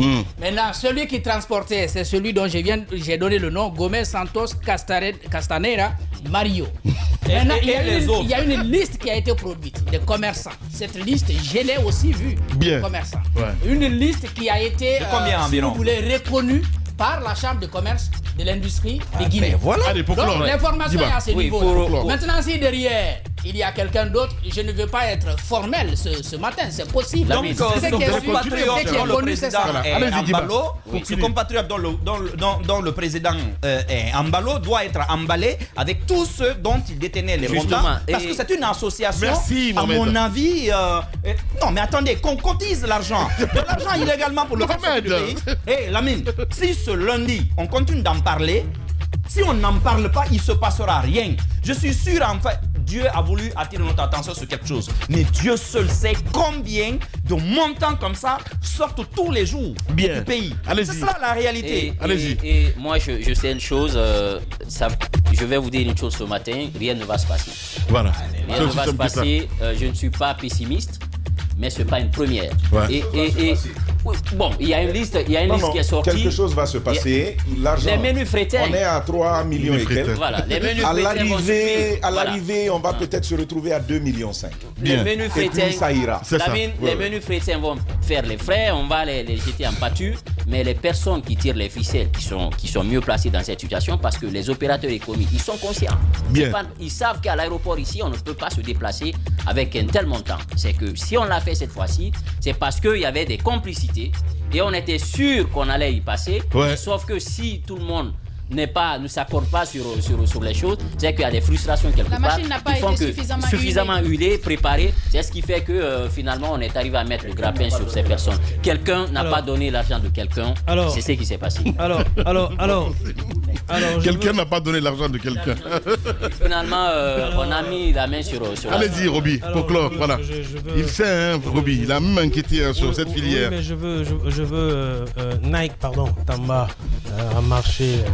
Maintenant, celui qui transportait, c'est celui dont j'ai donné le nom, Gomez Santos Castanera Mario. Maintenant, il y a une liste qui a été produite des commerçants. Cette liste, je l'ai aussi vue, des commerçants. Une liste qui a été, si vous voulez, reconnue par la Chambre de commerce de l'industrie de Guinée. Voilà. Allez, donc l'information est à ce niveau. Maintenant, si derrière il y a quelqu'un d'autre, je ne veux pas être formel ce matin, c'est possible. Donc, ce compatriote dont le président est emballé doit être emballé avec tous ceux dont il détenait les montants. Parce que c'est une association, à mon avis. Non, mais attendez, qu'on cotise l'argent. L'argent illégalement pour le faire du pays. Hé, Lamine, si ce lundi, on continue d'en parler, si on n'en parle pas, il ne se passera rien. Je suis sûr, en fait, Dieu a voulu attirer notre attention sur quelque chose. Mais Dieu seul sait combien de montants comme ça sortent tous les jours du pays. C'est ça la réalité. Et moi, je sais une chose, je vais vous dire une chose ce matin, rien ne va se passer. Voilà. Rien ne va se passer, je ne suis pas pessimiste, mais ce n'est pas une première. Bon, il y a une liste, qui est sortie. Quelque chose va se passer. Les menus frétins. On est à 3 millions et quelques. Voilà, les menus à l'arrivée, on va peut-être se retrouver à 2,5 millions. Les menus frétins, ça ira. Les menus frétins vont faire les frais, on va les jeter en pâture. Mais les personnes qui tirent les ficelles, qui sont mieux placées dans cette situation, parce que les opérateurs économiques, ils sont conscients. Ils savent qu'à l'aéroport ici, on ne peut pas se déplacer avec un tel montant. C'est que si on l'a fait cette fois-ci, c'est parce qu'il y avait des complicités. Et on était sûr qu'on allait y passer. Sauf que si tout le monde ne s'accorde pas sur les choses, c'est qu'il y a des frustrations quelque part. La machine n'a pas été suffisamment huilée, préparée. C'est ce qui fait que finalement on est arrivé à mettre le grappin sur ces personnes. Quelqu'un n'a pas donné l'argent de quelqu'un. C'est ce qui s'est passé. Quelqu'un n'a pas donné l'argent de quelqu'un. Finalement, on a mis la main sur allez-y, Roby, pour clore. Voilà. Il sait, Roby, il a même inquiété sur cette filière. Oui, mais je veux Nike, Tamba, a marché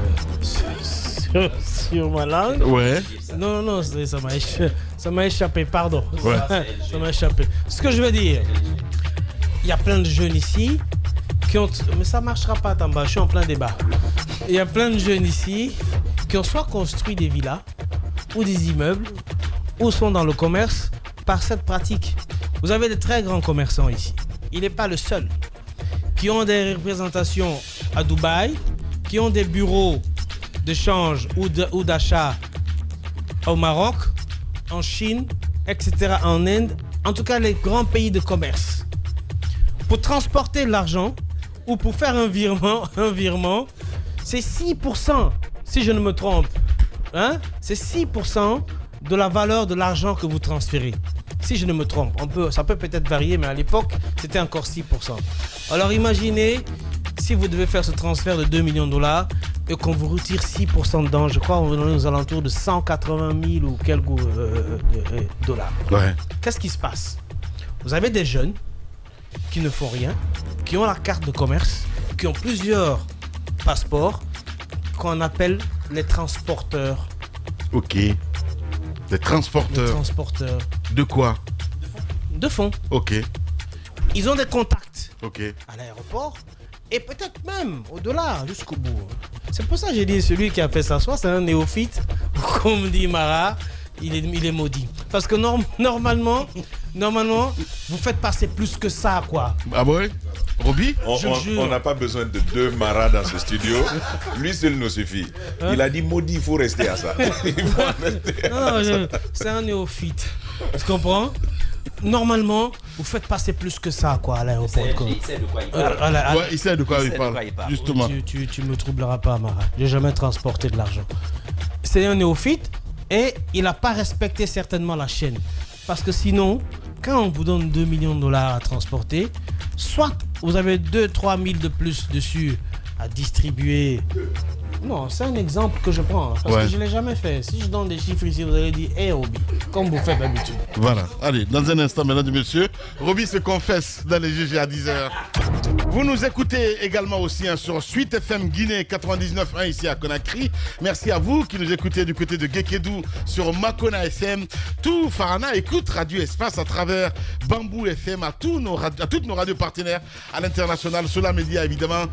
sur ma langue. Non, ça m'a échappé, pardon. Ça m'a échappé. Ce que je veux dire, il y a plein de jeunes ici qui ont... Mais ça ne marchera pas, Tamba, je suis en plein débat. Il y a plein de jeunes ici qui ont soit construit des villas ou des immeubles ou sont dans le commerce par cette pratique. Vous avez de très grands commerçants ici. Il n'est pas le seul. Qui ont des représentations à Dubaï, qui ont des bureaux de change ou d'achat au Maroc, en Chine, etc., en Inde, en tout cas les grands pays de commerce. Pour transporter l'argent ou pour faire un virement, c'est 6%, si je ne me trompe. C'est 6% de la valeur de l'argent que vous transférez. Si je ne me trompe, ça peut peut-être varier, mais à l'époque, c'était encore 6%. Alors imaginez, si vous devez faire ce transfert de 2 millions de dollars et qu'on vous retire 6% dedans, je crois qu'on est aux alentours de 180 000 ou quelques dollars. Qu'est-ce qui se passe? Vous avez des jeunes qui ne font rien, qui ont la carte de commerce, qui ont plusieurs passeports, qu'on appelle les transporteurs. Ok. Les transporteurs. Les transporteurs. De quoi? De fonds. Ok. Ils ont des contacts. Ok. À l'aéroport. Et peut-être même au-delà, jusqu'au bout. C'est pour ça que j'ai dit celui qui a fait ça, soit c'est un néophyte, comme dit Mara, il est maudit. Parce que normalement, vous faites passer plus que ça, quoi. Ah ouais? Roby? On n'a pas besoin de 2 maras dans ce studio. Lui seul nous suffit. Il a dit maudit, il faut rester à ça. Non, c'est un néophyte. Tu comprends? Normalement, vous faites passer plus que ça, quoi, à l'aéroport. Il sait de quoi il parle. Ouais, il sait de quoi il parle. Justement. Tu me troubleras pas, Mara. J'ai jamais transporté de l'argent. C'est un néophyte et il n'a pas respecté certainement la chaîne. Parce que sinon, quand on vous donne 2 millions de dollars à transporter, soit vous avez 2-3 000 de plus dessus à distribuer. Non, c'est un exemple que je prends, parce que je ne l'ai jamais fait. Si je donne des chiffres ici, vous allez dire, hey Roby, comme vous faites d'habitude. Voilà, allez, dans un instant, mesdames et messieurs, Roby se confesse dans les GG à 10h. Vous nous écoutez également aussi sur Suite FM Guinée 99.1 ici à Conakry. Merci à vous qui nous écoutez du côté de Guékédou sur Makona FM. Tout Farana écoute Radio Espace à travers Bambou FM, à toutes nos radios partenaires à l'international. Sola Média, évidemment,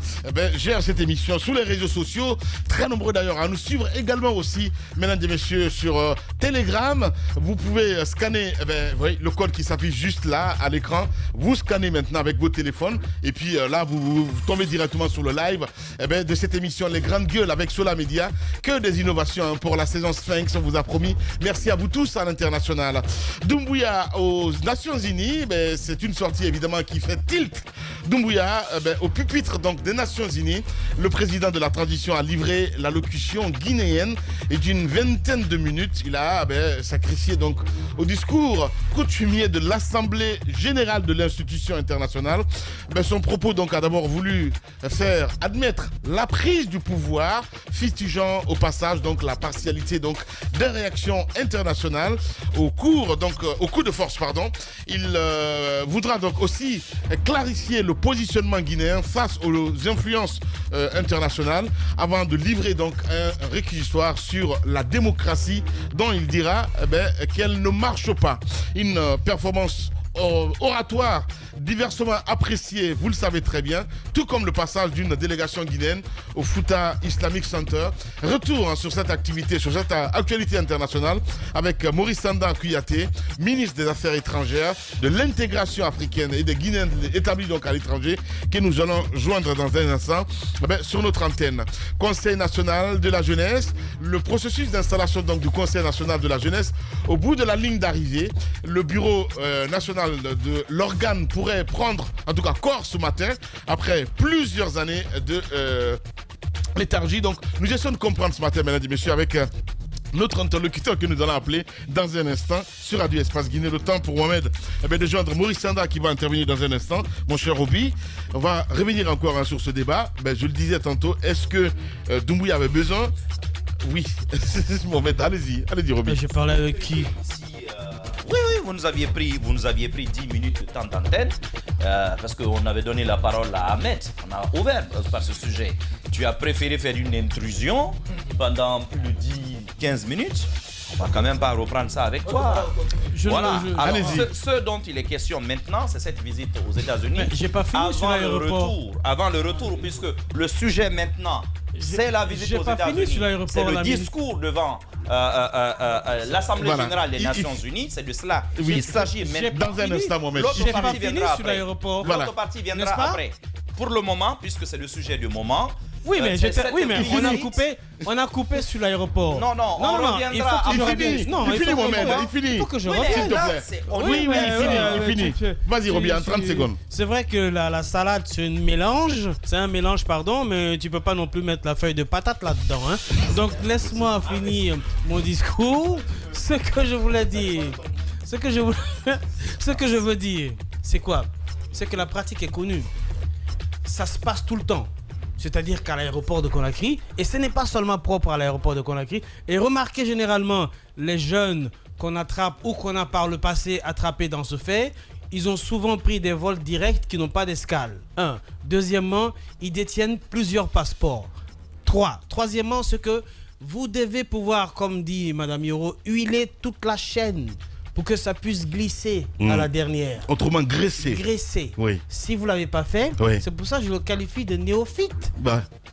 gère cette émission sur les réseaux sociaux. Très nombreux d'ailleurs à nous suivre également aussi, mesdames et messieurs, sur Telegram. Vous pouvez scanner le code qui s'affiche juste là à l'écran. Vous scannez maintenant avec vos téléphones et puis là vous tombez directement sur le live de cette émission Les Grandes Gueules avec Sola Média. Que des innovations pour la saison Sphinx, on vous a promis. Merci à vous tous à l'international. Doumbouya aux Nations Unies, c'est une sortie évidemment qui fait tilt. Doumbouya au pupitre donc des Nations Unies. Le président de la transition a livré l'allocution guinéenne et d'une vingtaine de minutes, il a sacrifié donc au discours coutumier de l'Assemblée générale de l'institution internationale. Son propos donc a d'abord voulu faire admettre la prise du pouvoir, fustigeant au passage donc la partialité donc des réactions internationales au coup de force pardon. Il voudra donc aussi clarifier le positionnement guinéen face aux influences internationales avant de livrer donc un réquisitoire sur la démocratie dont il dira qu'elle ne marche pas. Une performance oratoire diversement apprécié, vous le savez très bien, tout comme le passage d'une délégation guinéenne au Fouta Islamic Center. Retour sur cette activité, sur cette actualité internationale avec Maurice Sanda Kouyaté, ministre des Affaires étrangères, de l'intégration africaine et des Guinéens établis donc à l'étranger, que nous allons joindre dans un instant sur notre antenne. Conseil national de la jeunesse, le processus d'installation donc du Conseil national de la jeunesse au bout de la ligne d'arrivée, le bureau national de l'organe pourrait prendre, en tout cas corps ce matin, après plusieurs années de léthargie. Donc nous essayons de comprendre ce matin, mesdames et messieurs, avec notre interlocuteur que nous allons appeler dans un instant sur Radio Espace Guinée. Le temps pour Mohamed de joindre Maurice Sanda qui va intervenir dans un instant. Mon cher Roby, on va revenir encore sur ce débat. Je le disais tantôt, est-ce que Doumbouya avait besoin? Oui. Mohamed, allez-y Roby. Je parlais avec qui? Oui, vous nous aviez pris 10 minutes de temps d'antenne parce qu'on avait donné la parole à Ahmed. On a ouvert par ce sujet. Tu as préféré faire une intrusion pendant plus de 10-15 minutes. On va quand même pas reprendre ça avec toi. Voilà. Alors, ce dont il est question maintenant, c'est cette visite aux États-Unis. J'ai pas fini sur l'aéroport. Avant le retour, puisque le sujet maintenant, c'est la visite aux États-Unis. C'est le discours devant l'Assemblée générale des Nations Unies. C'est de cela qu'il s'agit maintenant. Dans un instant, Mohamed. L'autre partie viendra après. L'autre partie viendra après. Pour le moment, puisque c'est le sujet du moment. Oui, mais on a coupé sur l'aéroport. Non, on reviendra. Il finit, Mohamed. Il finit. Il faut que je revienne, s'il te plaît. Oui, il finit. Vas-y, Roby, en 30 secondes. C'est vrai que la salade, c'est un mélange, mais tu peux pas non plus mettre la feuille de patate là-dedans. Hein. Donc, laisse-moi finir mon discours. Ce que je voulais dire, ce que je veux dire, c'est quoi? C'est que la pratique est connue. Ça se passe tout le temps. C'est-à-dire qu'à l'aéroport de Conakry, et ce n'est pas seulement propre à l'aéroport de Conakry, et remarquez généralement les jeunes qu'on attrape ou qu'on a par le passé attrapés dans ce fait, ils ont souvent pris des vols directs qui n'ont pas d'escale. 1. Deuxièmement, ils détiennent plusieurs passeports. 3. Troisièmement, ce que vous devez pouvoir, comme dit Madame Yoro, huiler toute la chaîne pour que ça puisse glisser à la dernière. Autrement, graisser. Graisser. Oui. Si vous ne l'avez pas fait, c'est pour ça que je le qualifie de néophyte.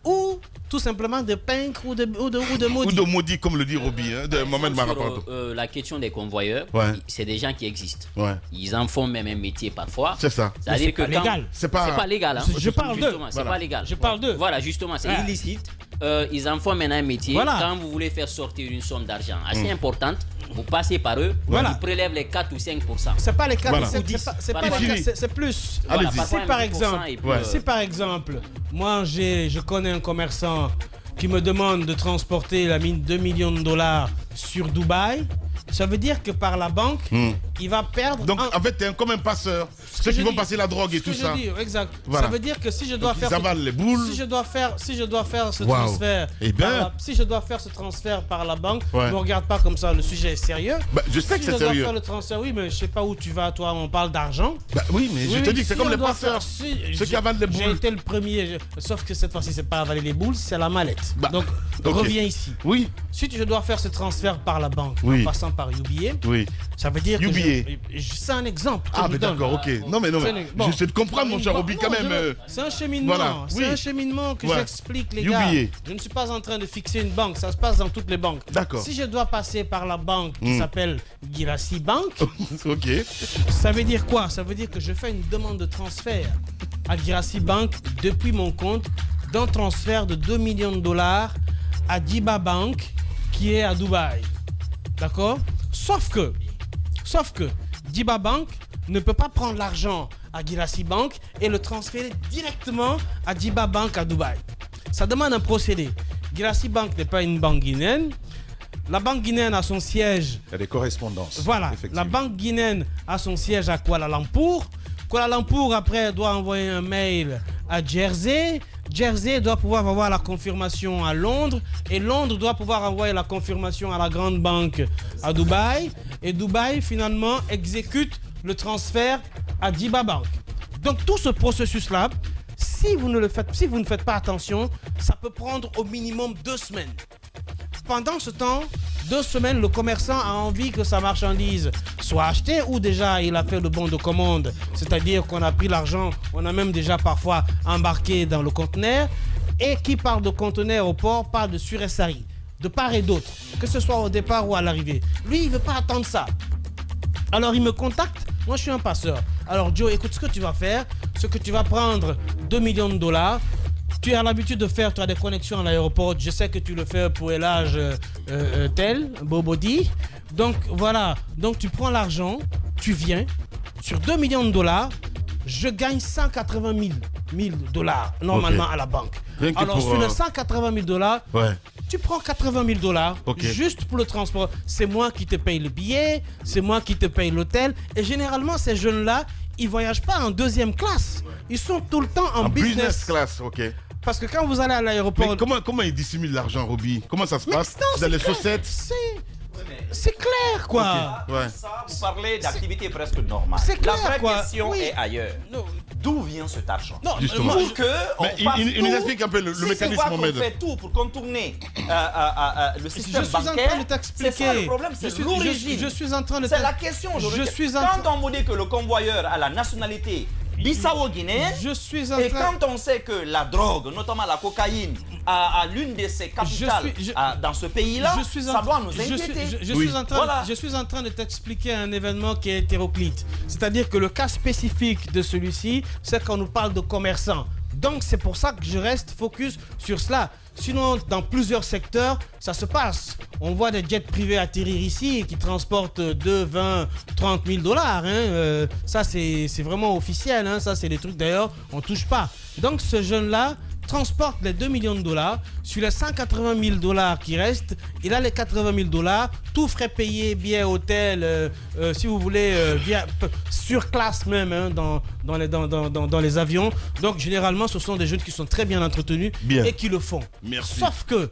Ou tout simplement de peintres ou de maudits. Ou de maudits, comme le dit Roby, hein, de Mohamed Marapardo. La question des convoyeurs, c'est des gens qui existent. Ils en font même un métier parfois. C'est ça. C'est-à-dire que légal. C'est pas légal. Hein. Je parle d'eux. C'est pas légal. Je parle d'eux. Voilà, justement, c'est illicite. Ils en font maintenant un métier. Quand vous voulez faire sortir une somme d'argent assez importante, vous passez par eux, ils prélèvent les 4 ou 5%. C'est pas les 4 ou 5%, c'est plus. Voilà, si par exemple, moi je connais un commerçant qui me demande de transporter la mine 2 millions de dollars sur Dubaï, ça veut dire que par la banque, il va perdre... Donc, en fait, tu es comme un passeur. Ceux qui vont passer la drogue et tout ça. Exact. Voilà. Ça veut dire que si je dois faire... Ils avalent les boules. Si je dois faire ce transfert... si je dois faire ce transfert par la banque, ne me regarde pas comme ça, le sujet est sérieux. Je sais que c'est sérieux. Si je dois faire le transfert, oui, mais je sais pas où tu vas, toi, on parle d'argent. Oui, mais je te dis que c'est comme les passeurs. Ceux qui avalent les boules. J'ai été le premier, sauf que cette fois-ci, c'est pas avaler les boules, c'est la mallette. Donc, reviens ici. Oui. Si je dois faire ce transfert par la banque, en passant par UBA, ça veut dire que c'est un exemple. Mais d'accord, ok. Non, mais je te comprends, mon cher Roby, quand même. C'est un cheminement. Voilà. C'est un cheminement que j'explique, les gars. Je ne suis pas en train de fixer une banque. Ça se passe dans toutes les banques. D'accord. Si je dois passer par la banque qui s'appelle Girassi Bank, ça veut dire quoi? Ça veut dire que je fais une demande de transfert à Girassi Bank depuis mon compte d'un transfert de 2 millions de dollars à Diba Bank qui est à Dubaï. D'accord? Sauf que Diba Bank ne peut pas prendre l'argent à Girassi Bank et le transférer directement à Diba Bank à Dubaï. Ça demande un procédé. Girassi Bank n'est pas une banque guinéenne. La banque guinéenne a son siège... Il y a des correspondances. Voilà. La banque guinéenne a son siège à Kuala Lumpur. Kuala Lumpur, après, doit envoyer un mail à Jersey. Jersey doit pouvoir avoir la confirmation à Londres. Et Londres doit pouvoir envoyer la confirmation à la grande banque à Dubaï. Et Dubaï, finalement, exécute le transfert à Diba Bank. Donc, tout ce processus-là, si vous ne faites pas attention, ça peut prendre au minimum 2 semaines. Pendant ce temps, 2 semaines, le commerçant a envie que sa marchandise soit achetée ou déjà il a fait le bon de commande. C'est-à-dire qu'on a pris l'argent, on a même déjà parfois embarqué dans le conteneur. Et qui parle de conteneur au port parle de sur-SARI, de part et d'autre, que ce soit au départ ou à l'arrivée. Lui, il ne veut pas attendre ça. Alors il me contacte, moi je suis un passeur. Alors Joe, écoute ce que tu vas faire, c'est que tu vas prendre 2 millions de dollars. Tu as l'habitude de faire, tu as des connexions à l'aéroport. Je sais que tu le fais pour Elage tel, Bobodi. Donc voilà, donc tu prends l'argent, tu viens, sur 2 millions de dollars, je gagne 180 000 dollars normalement à la banque. Alors sur les 180 000 dollars, tu prends 80 000 dollars juste pour le transport. C'est moi qui te paye le billet, c'est moi qui te paye l'hôtel. Et généralement, ces jeunes-là, ils ne voyagent pas en 2e classe. Ils sont tout le temps en business class. Ok. Parce que quand vous allez à l'aéroport... Mais comment ils dissimulent l'argent, Roby? Comment ça se passe? Dans les chaussettes? C'est clair, quoi. Ça, vous parlez d'activité presque normale. C'est clair, la vraie question est ailleurs. D'où vient cet argent? Non, justement. Il nous explique un peu le mécanisme. On fait tout pour contourner le système bancaire. C'est ça le problème, c'est l'origine. Je suis en train de... C'est la question. Quand on me dit que le convoyeur a la nationalité bissau-guinéenne, et quand on sait que la drogue, notamment la cocaïne, a l'une de ses capitales dans ce pays-là, ça doit nous inquiéter. Je suis en train de t'expliquer un événement qui est hétéroclite. C'est-à-dire que le cas spécifique de celui-ci, c'est qu'on nous parle de commerçants. Donc c'est pour ça que je reste focus sur cela. Sinon, dans plusieurs secteurs, ça se passe. On voit des jets privés atterrir ici qui transportent 2, 20, 30 000 dollars. Ça, c'est vraiment officiel. Ça, c'est des trucs d'ailleurs, on ne touche pas. Donc ce jeune-là transporte les 2 millions de dollars. Sur les 180 000 dollars qui restent, il a les 80 000 dollars. Tout frais payé, billets, hôtel, si vous voulez, sur classe même dans les avions. Donc généralement, ce sont des jeunes qui sont très bien entretenus et qui le font. Merci. Sauf que,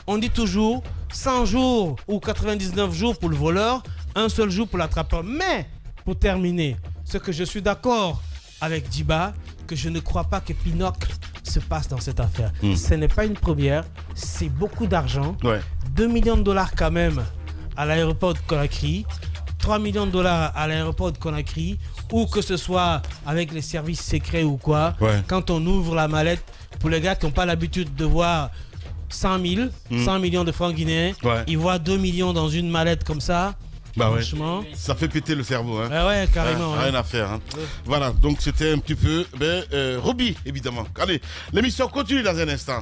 on dit toujours 100 jours ou 99 jours pour le voleur, un seul jour pour l'attrapeur. Mais, pour terminer, ce que je suis d'accord avec Diba, que je ne crois pas que Pinocle se passe dans cette affaire. Ce n'est pas une première, c'est beaucoup d'argent. 2 millions de dollars quand même à l'aéroport de Conakry, 3 millions de dollars à l'aéroport de Conakry, ou que ce soit avec les services secrets ou quoi. Quand on ouvre la mallette, pour les gars qui n'ont pas l'habitude de voir 100 millions de francs guinéens. Ouais. Il voit 2 millions dans une mallette comme ça. Bah ouais. Franchement. Ça fait péter le cerveau. Hein. Ouais, carrément. Rien à faire. Hein. Voilà, donc c'était un petit peu Roby, évidemment. Allez, l'émission continue dans un instant.